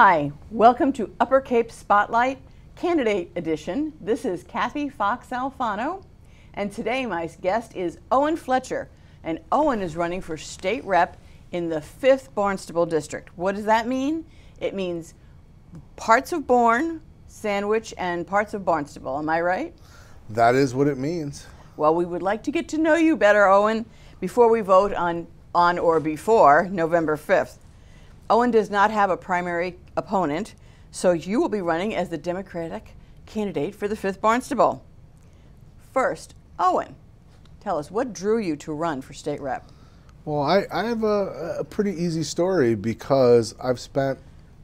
Hi, welcome to Upper Cape Spotlight Candidate Edition. This is Kathy Fox Alfano, and today my guest is Owen Fletcher, and Owen is running for state rep in the 5th Barnstable District. What does that mean? It means parts of Bourne, Sandwich, and parts of Barnstable. Am I right? That is what it means. Well, we would like to get to know you better, Owen, before we vote on or before November 5th. Owen does not have a primary opponent, so you will be running as the Democratic candidate for the 5th Barnstable. First, Owen, tell us, what drew you to run for state rep? Well, I have a pretty easy story because I've spent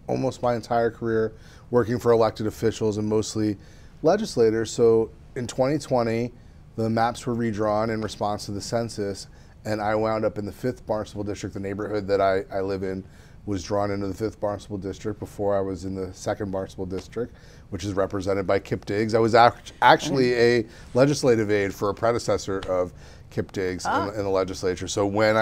almost my entire career working for elected officials and mostly legislators. So in 2020, the maps were redrawn in response to the census, and I wound up in the 5th Barnstable District. The neighborhood that I live in was drawn into the 5th Barnstable District before I was in the 2nd Barnstable District, which is represented by Kip Diggs. I was actually a legislative aide for a predecessor of Kip Diggs in the legislature. So when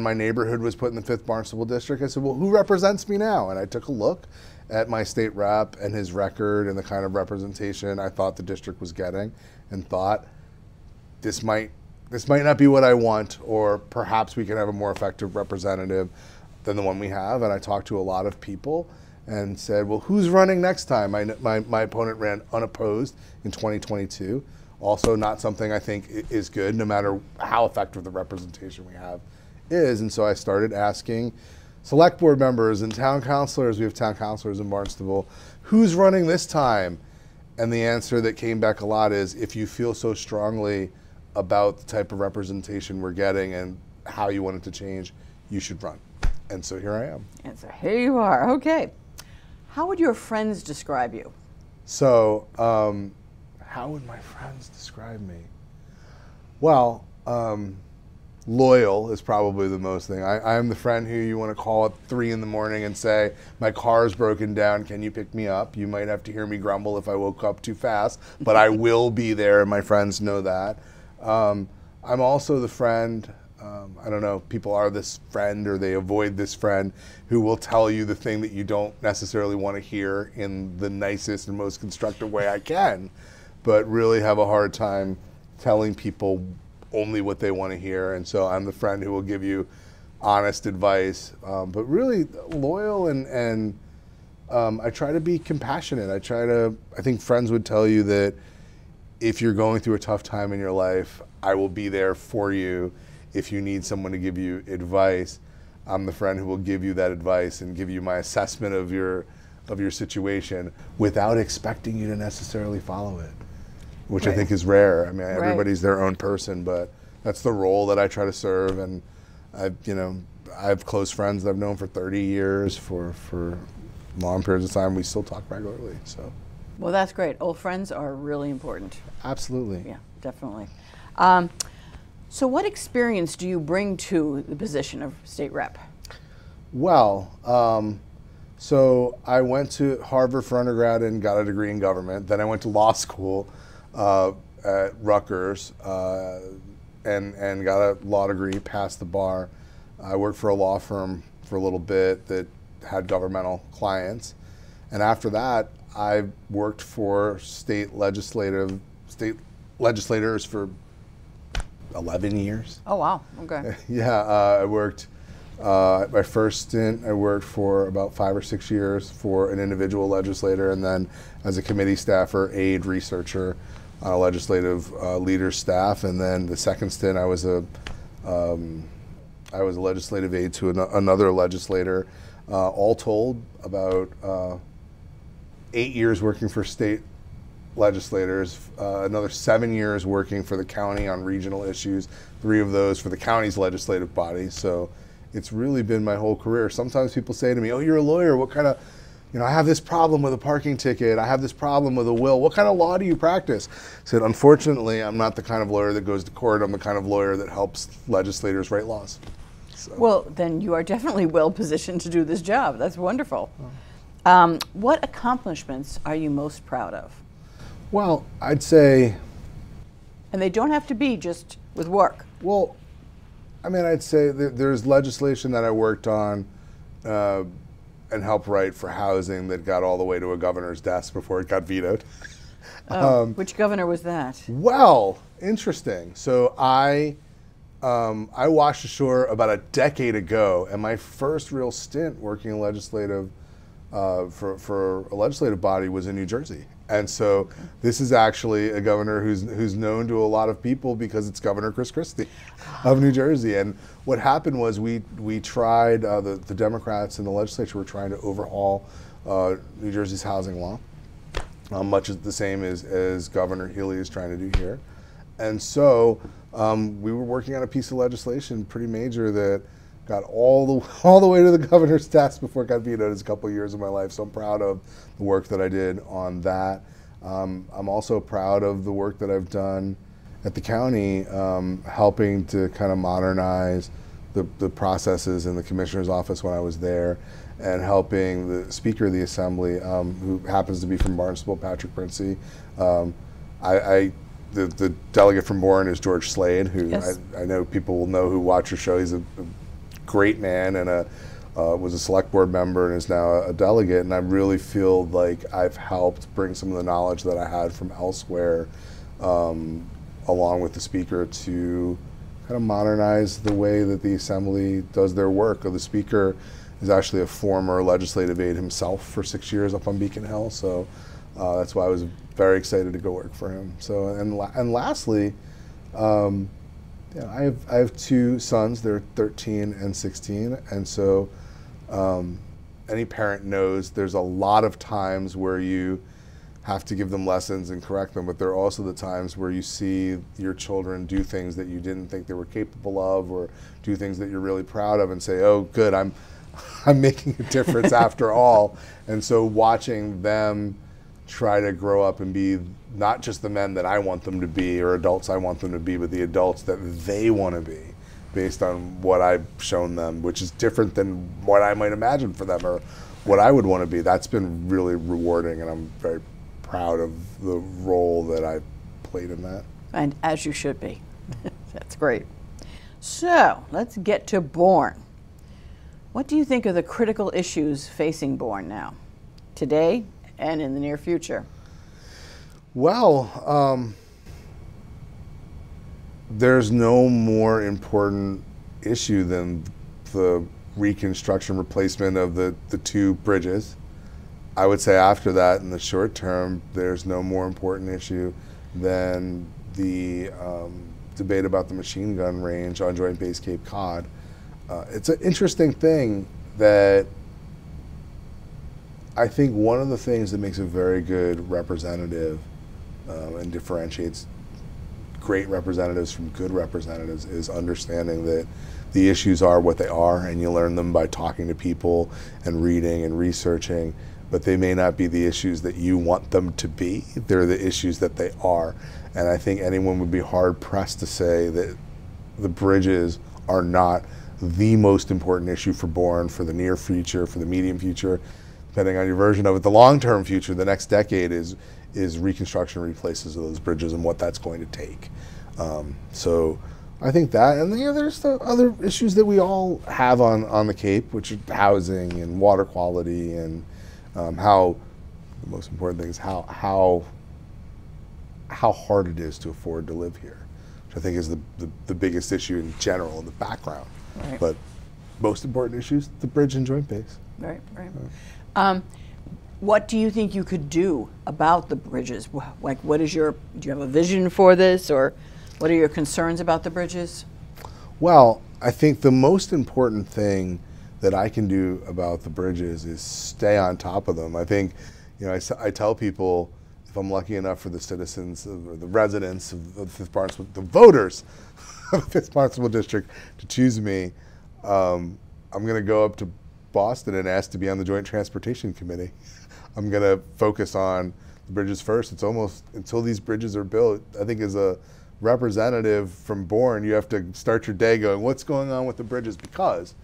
my neighborhood was put in the 5th Barnstable District, I said, well, who represents me now? And I took a look at my state rep and his record and the kind of representation I thought the district was getting, and thought, this might not be what I want, or perhaps we can have a more effective representative than the one we have. And I talked to a lot of people and said, well, who's running next time? My opponent ran unopposed in 2022. Also not something I think is good, no matter how effective the representation we have is. And so I started asking select board members and town councilors, we have town councilors in Barnstable, who's running this time? And the answer that came back a lot is, if you feel so strongly about the type of representation we're getting and how you want it to change, you should run. And so here I am. And so here you are. Okay. How would your friends describe you? So, how would my friends describe me? Well, loyal is probably the most thing. I am the friend who you want to call at 3 in the morning and say, my car's broken down, can you pick me up? You might have to hear me grumble if I woke up too fast, but I will be there, and my friends know that. I'm also the friend, I don't know, people are this friend or they avoid this friend who will tell you the thing that you don't necessarily want to hear in the nicest and most constructive way I can, but really have a hard time telling people only what they want to hear. And so I'm the friend who will give you honest advice, but really loyal, and I try to be compassionate. I think friends would tell you that if you're going through a tough time in your life, I will be there for you. If you need someone to give you advice, I'm the friend who will give you that advice and give you my assessment of your situation without expecting you to necessarily follow it, which I think is rare. I mean, everybody's their own person, but that's the role that I try to serve. And I have close friends that I've known for 30 years, for long periods of time. We still talk regularly, so. Well, that's great. Old friends are really important. Absolutely. Yeah, definitely. So what experience do you bring to the position of state rep? Well, so I went to Harvard for undergrad and got a degree in government. Then I went to law school at Rutgers and got a law degree, passed the bar. I worked for a law firm for a little bit that had governmental clients. And after that, I worked for state legislators for 11 years. Oh, wow. Okay. Yeah, I worked, my first stint, I worked for about 5 or 6 years for an individual legislator, and then as a committee staffer, aide, researcher on a legislative leader's staff. And then the second stint, I was a legislative aide to another legislator. All told, about 8 years working for state legislators, another 7 years working for the county on regional issues, 3 of those for the county's legislative body. So it's really been my whole career. Sometimes people say to me, oh, you're a lawyer, what kind of, I have this problem with a parking ticket, I have this problem with a will, what kind of law do you practice? I said, unfortunately, I'm not the kind of lawyer that goes to court, I'm the kind of lawyer that helps legislators write laws. So. Well, then you are definitely well positioned to do this job. That's wonderful. What accomplishments are you most proud of? Well, I'd say... And they don't have to be just with work. Well, I mean, I'd say that there's legislation that I worked on and helped write for housing that got all the way to a governor's desk before it got vetoed. Which governor was that? Well, interesting. So I washed ashore about a decade ago, and my first real stint working in legislative for a legislative body was in New Jersey. And so this is actually a governor who's known to a lot of people because it's Governor Chris Christie of New Jersey. And what happened was we tried, the Democrats in the legislature were trying to overhaul New Jersey's housing law, much as the same as Governor Healy is trying to do here. And so we were working on a piece of legislation pretty major that got all the way to the governor's desk before it got vetoed. It's a couple of years of my life, so I'm proud of the work that I did on that. I'm also proud of the work that I've done at the county, helping to kind of modernize the processes in the commissioner's office when I was there, and helping the Speaker of the Assembly, who happens to be from Barnstable, Patrick Princey. The delegate from Bourne is George Slade, who yes. I know people will know who watch your show. He's a great man and was a select board member and is now a delegate, and I really feel like I've helped bring some of the knowledge that I had from elsewhere along with the Speaker to kind of modernize the way that the Assembly does their work. The Speaker is actually a former legislative aide himself for 6 years up on Beacon Hill, so that's why I was very excited to go work for him. So and lastly, I have two sons. They're 13 and 16, and so any parent knows there's a lot of times where you have to give them lessons and correct them, but there are also the times where you see your children do things that you didn't think they were capable of, or do things that you're really proud of, and say, "Oh, good, I'm making a difference after all." And so watching them try to grow up and be not just the men that I want them to be or adults I want them to be, but the adults that they want to be based on what I've shown them, which is different than what I might imagine for them or what I would want to be. That's been really rewarding, and I'm very proud of the role that I played in that. And as you should be. That's great. So let's get to Bourne. What do you think are the critical issues facing Bourne now, today and in the near future? Well, there's no more important issue than the reconstruction replacement of the two bridges. I would say after that, in the short term, there's no more important issue than the debate about the machine gun range on Joint Base Cape Cod. It's an interesting thing that I think one of the things that makes a very good representative and differentiates great representatives from good representatives is understanding that the issues are what they are, and you learn them by talking to people and reading and researching, but they may not be the issues that you want them to be. They're the issues that they are. And I think anyone would be hard pressed to say that the bridges are not the most important issue for Bourne for the near future, for the medium future, depending on your version of it. The long-term future, the next decade, is reconstruction and replaces of those bridges and what that's going to take. So I think that, and there's the other issues that we all have on the Cape, which are housing and water quality, and how the most important thing is how hard it is to afford to live here, which I think is the biggest issue in general in the background. Right. But most important issues, the bridge and Joint Base. Right, right. What do you think you could do about the bridges? Like, do you have a vision for this, or what are your concerns about the bridges? Well, I think the most important thing that I can do about the bridges is stay on top of them. I think, I tell people, if I'm lucky enough for the citizens, or the residents of Fifth Barnstable, the voters of Fifth Barnstable District to choose me, I'm going to go up to Boston and ask to be on the Joint Transportation Committee. I'm going to focus on the bridges first. It's almost, until these bridges are built, I think as a representative from Bourne, you have to start your day going, what's going on with the bridges? Because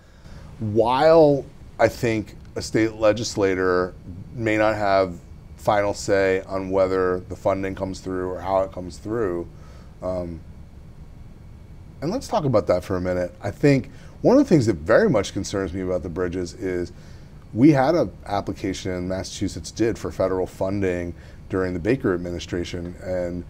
while I think a state legislator may not have final say on whether the funding comes through or how it comes through, and let's talk about that for a minute. I think one of the things that very much concerns me about the bridges is we had an application in Massachusetts did for federal funding during the Baker administration, and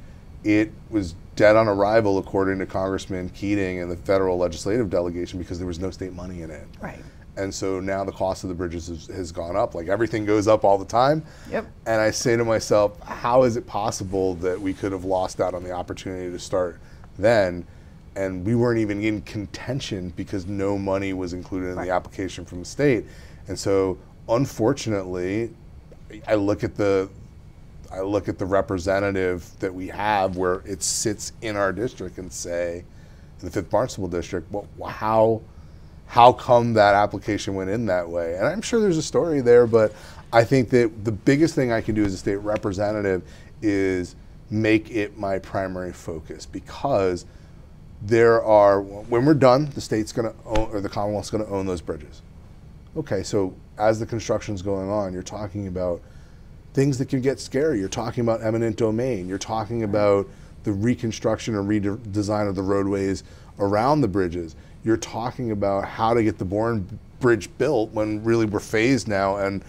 it was dead on arrival according to Congressman Keating and the federal legislative delegation because there was no state money in it. Right. And so now the cost of the bridges has gone up. Like everything goes up all the time. Yep. And I say to myself, how is it possible that we could have lost out on the opportunity to start then? And we weren't even in contention because no money was included in the application from the state. And so unfortunately, I look at the representative that we have where it sits in our district and say, in the 5th Barnstable District, well, how come that application went in that way? And I'm sure there's a story there, but I think that the biggest thing I can do as a state representative is make it my primary focus, because when we're done, the state's gonna own, or the Commonwealth's gonna own those bridges. Okay, so as the construction's going on, you're talking about things that can get scary. You're talking about eminent domain. You're talking about the reconstruction or redesign of the roadways around the bridges. You're talking about how to get the Bourne Bridge built when really we're phased now, and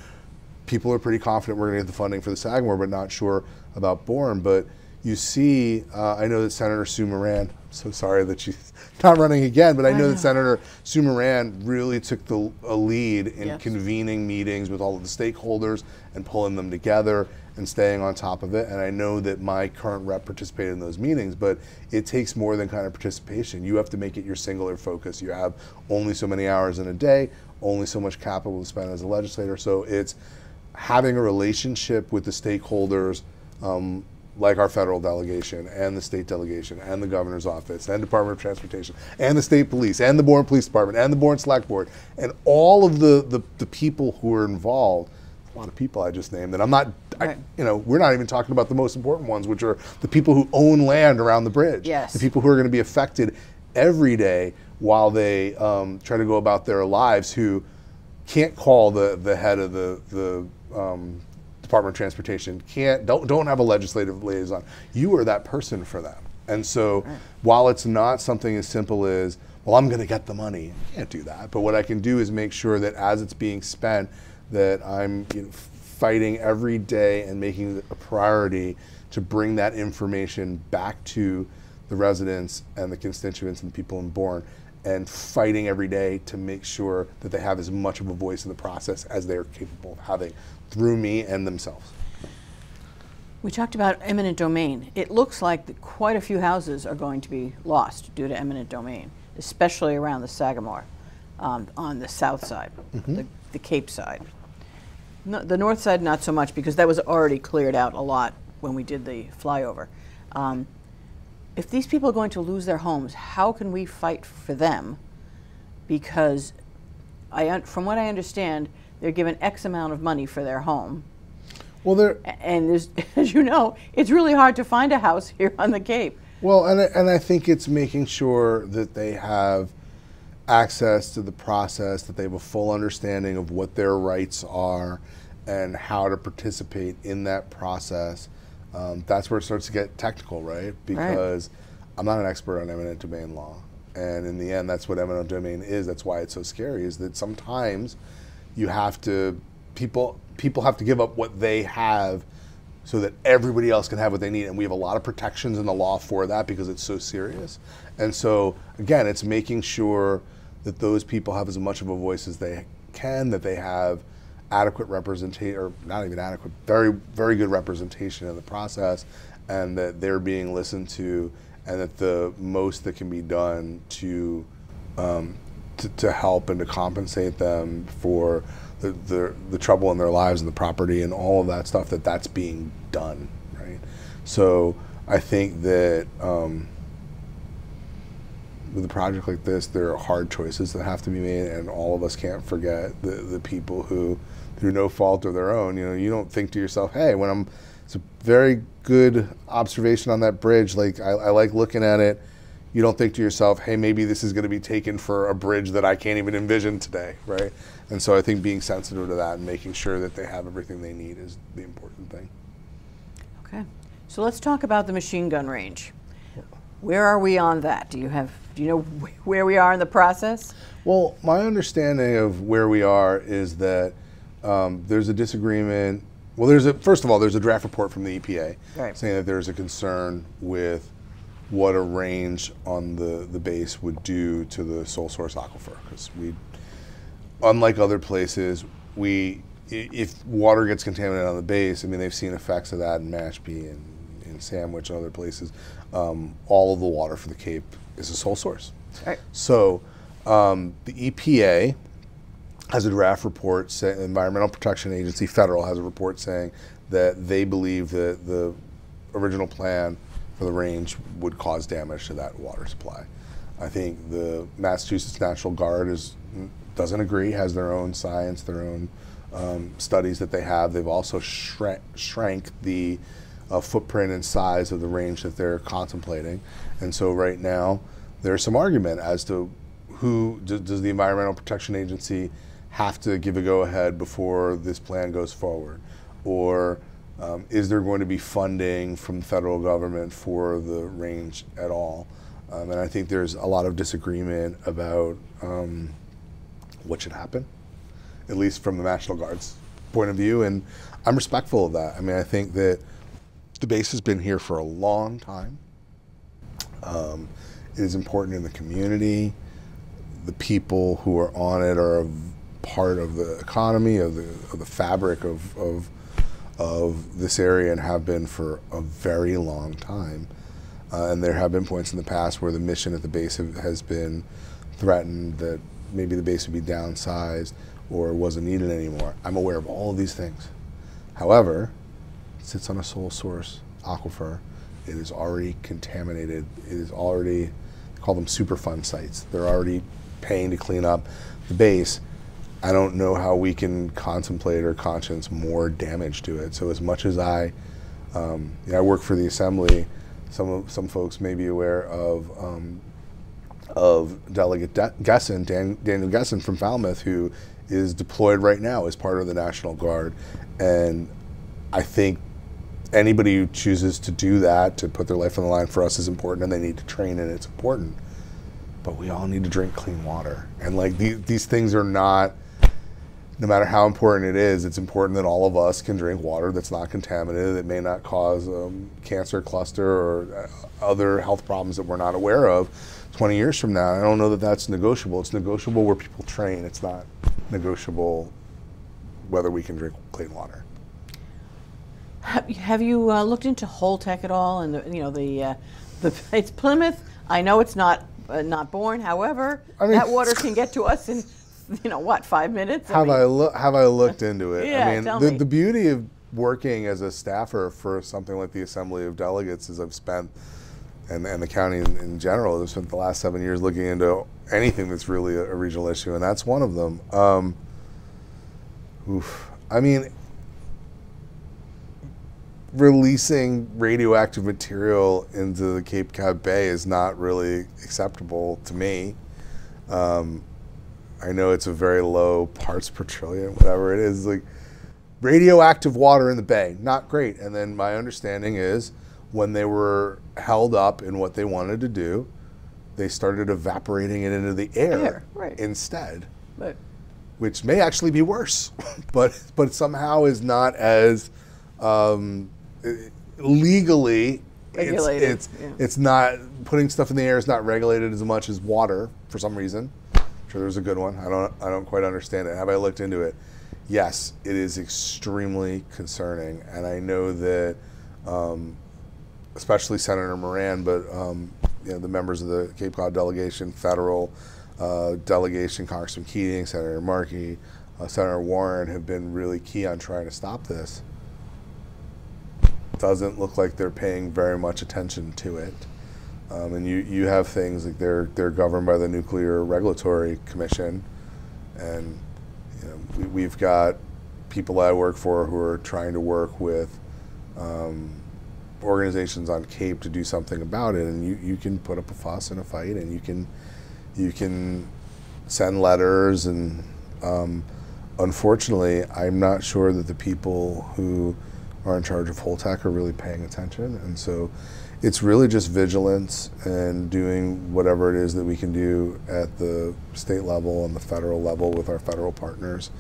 people are pretty confident we're going to get the funding for the Sagamore, but not sure about Bourne. But you see, I know that Senator Sue Moran, I'm so sorry that she's not running again, but I know that Senator Sue Moran really took a lead in convening meetings with all of the stakeholders and pulling them together and staying on top of it. And I know that my current rep participated in those meetings, but it takes more than kind of participation. You have to make it your singular focus. You have only so many hours in a day, only so much capital to spend as a legislator. So it's having a relationship with the stakeholders, like our federal delegation and the state delegation and the governor's office and Department of Transportation and the state police and the Bourne Police Department and the Bourne Select Board and all of the people who are involved. A lot of people I just named, and I'm not, we're not even talking about the most important ones, which are the people who own land around the bridge. Yes. The people who are going to be affected every day while they try to go about their lives, who can't call the head of the Department of Transportation, don't have a legislative liaison. You are that person for them. And so while it's not something as simple as, well, I'm going to get the money, I can't do that. But what I can do is make sure that as it's being spent, that I'm fighting every day and making it a priority to bring that information back to the residents and the constituents and people in Bourne, and fighting every day to make sure that they have as much of a voice in the process as they are capable of having through me and themselves. We talked about eminent domain. It looks like quite a few houses are going to be lost due to eminent domain, especially around the Sagamore, on the south side, the Cape side. No, the north side, not so much, because that was already cleared out a lot when we did the flyover. If these people are going to lose their homes, how can we fight for them? Because from what I understand, they're given X amount of money for their home. Well, and there's, as you know, it's really hard to find a house here on the Cape. Well, and I think it's making sure that they have access to the process, that they have a full understanding of what their rights are and how to participate in that process. That's where it starts to get technical, right? Because I'm not an expert on eminent domain law. And in the end, that's what eminent domain is. That's why it's so scary, is that sometimes you have to, people have to give up what they have so that everybody else can have what they need. And we have a lot of protections in the law for that because it's so serious. And so, again, it's making sure that those people have as much of a voice as they can, that they have adequate representation, or not even adequate, very, very good representation in the process, and that they're being listened to, and that the most that can be done to help and to compensate them for the trouble in their lives and the property and all of that stuff, that's being done, right? So I think that with a project like this, there are hard choices that have to be made, and all of us can't forget the people who, through no fault of their own, you don't think to yourself, hey, it's a very good observation on that bridge, like I like looking at it. You don't think to yourself, hey, maybe this is going to be taken for a bridge that I can't even envision today, right? And so I think being sensitive to that and making sure that they have everything they need is the important thing. Okay, so let's talk about the machine gun range. Where are we on that? Do you know where we are in the process? Well, my understanding of where we are is that There's a disagreement. Well, first of all, there's a draft report from the EPA saying that there's a concern with what a range on the base would do to the sole source aquifer, because unlike other places, if water gets contaminated on the base, I mean, they've seen effects of that in Mashpee and in Sandwich and other places. All of the water for the Cape is a sole source. Right. So the EPA has a draft report, Environmental Protection Agency, federal, has a report saying that they believe that the original plan for the range would cause damage to that water supply. I think the Massachusetts National Guard doesn't agree, has their own science, their own studies that they have. They've also shrank the footprint and size of the range that they're contemplating. And so right now, there's some argument as to does the Environmental Protection Agency have to give a go-ahead before this plan goes forward? Or is there going to be funding from the federal government for the range at all? And I think there's a lot of disagreement about what should happen, at least from the National Guard's point of view, and I'm respectful of that. I mean, I think that the base has been here for a long time. It is important in the community. The people who are on it are a part of the economy, of the fabric of this area, and have been for a very long time. And there have been points in the past where the mission at the base has been threatened, that maybe the base would be downsized or wasn't needed anymore. I'm aware of all of these things. However, it sits on a sole source aquifer. It is already contaminated. It is already, they call them Superfund sites. They're already paying to clean up the base. I don't know how we can contemplate or conscience more damage to it. So as much as I work for the Assembly, some folks may be aware of Delegate Gesson, Daniel Gesson from Falmouth, who is deployed right now as part of the National Guard. And I think anybody who chooses to do that, to put their life on the line for us, is important, and they need to train, and it's important. But we all need to drink clean water. And like these things are not, no matter how important it is, it's important that all of us can drink water that's not contaminated, that may not cause cancer cluster or other health problems that we're not aware of 20 years from now. I don't know that that's negotiable. It's negotiable where people train. It's not negotiable whether we can drink clean water. Have you looked into Holtec at all? And it's Plymouth. I know it's not Bourne. However, I mean, that water can get to us in 5 minutes. Have I looked into it? Yeah, I mean, the beauty of working as a staffer for something like the Assembly of Delegates is I've spent, and the county in general, I've spent the last 7 years looking into anything that's really a regional issue, and that's one of them. I mean, releasing radioactive material into the Cape Cod Bay is not really acceptable to me. I know it's a very low parts per trillion, whatever it is. Like, radioactive water in the bay, not great. And then my understanding is when they were held up in what they wanted to do, they started evaporating it into the air instead, which may actually be worse, but somehow is not as legally regulated. It's not, putting stuff in the air is not regulated as much as water for some reason. I'm sure there's a good one. I don't quite understand it. Have I looked into it? Yes, it is extremely concerning, and I know that especially Senator Moran, but the members of the Cape Cod delegation, federal delegation, Congressman Keating, Senator Markey, Senator Warren, have been really key on trying to stop this. Doesn't look like they're paying very much attention to it. And you have things like they're governed by the Nuclear Regulatory Commission, and we've got people I work for who are trying to work with organizations on Cape to do something about it. And you can put up a fuss and a fight, and you can send letters, and unfortunately, I'm not sure that the people who are in charge of Holtec are really paying attention. And so it's really just vigilance and doing whatever it is that we can do at the state level and the federal level with our federal partners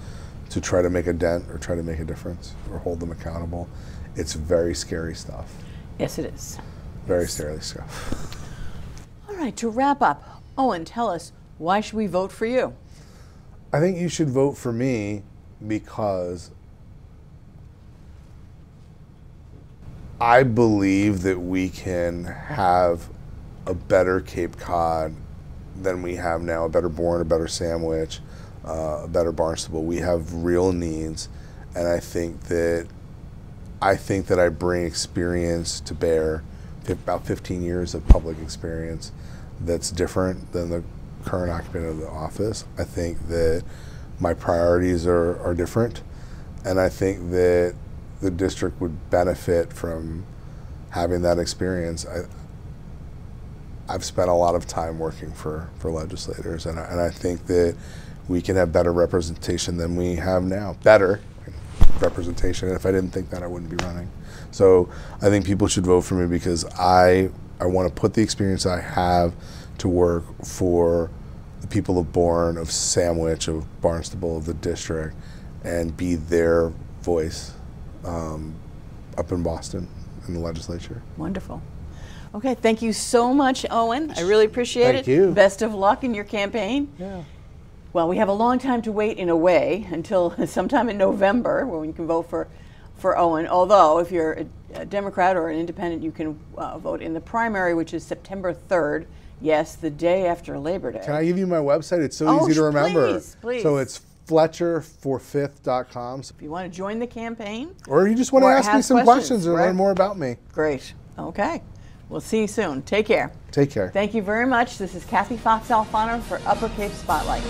to try to make a dent or try to make a difference or hold them accountable. It's very scary stuff. Yes, it is. Very scary stuff. All right, to wrap up, Owen, tell us, why should we vote for you? I think you should vote for me because I believe that we can have a better Cape Cod than we have now, a better Bourne, a better Sandwich, a better Barnstable. We have real needs, and I think that I bring experience to bear, about 15 years of public experience that's different than the current occupant of the office. I think that my priorities are different, and I think that the district would benefit from having that experience. I've spent a lot of time working for legislators, and I think that we can have better representation than we have now. Better representation, and if I didn't think that, I wouldn't be running. So I think people should vote for me because I want to put the experience I have to work for the people of Bourne, of Sandwich, of Barnstable, of the district, and be their voice up in Boston in the legislature. Wonderful. Okay, thank you so much, Owen. I really appreciate it. Thank you. Best of luck in your campaign. Yeah. Well, we have a long time to wait in a way until sometime in November when you can vote for Owen. Although, if you're a Democrat or an independent, you can vote in the primary, which is September 3rd. Yes, the day after Labor Day. Can I give you my website? It's so easy to remember. Please, please. So it's FletcherForFifth.com. If you want to join the campaign. Or you just want to ask me some questions and learn more about me. Great. Okay. We'll see you soon. Take care. Take care. Thank you very much. This is Kathy Fox Alfano for Upper Cape Spotlight.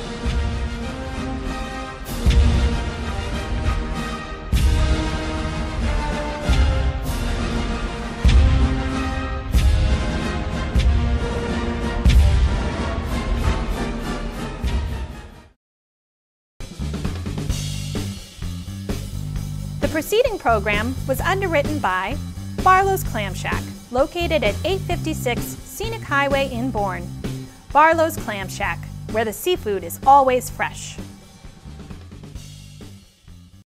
The preceding program was underwritten by Barlow's Clam Shack, located at 856 Scenic Highway in Bourne. Barlow's Clam Shack, where the seafood is always fresh.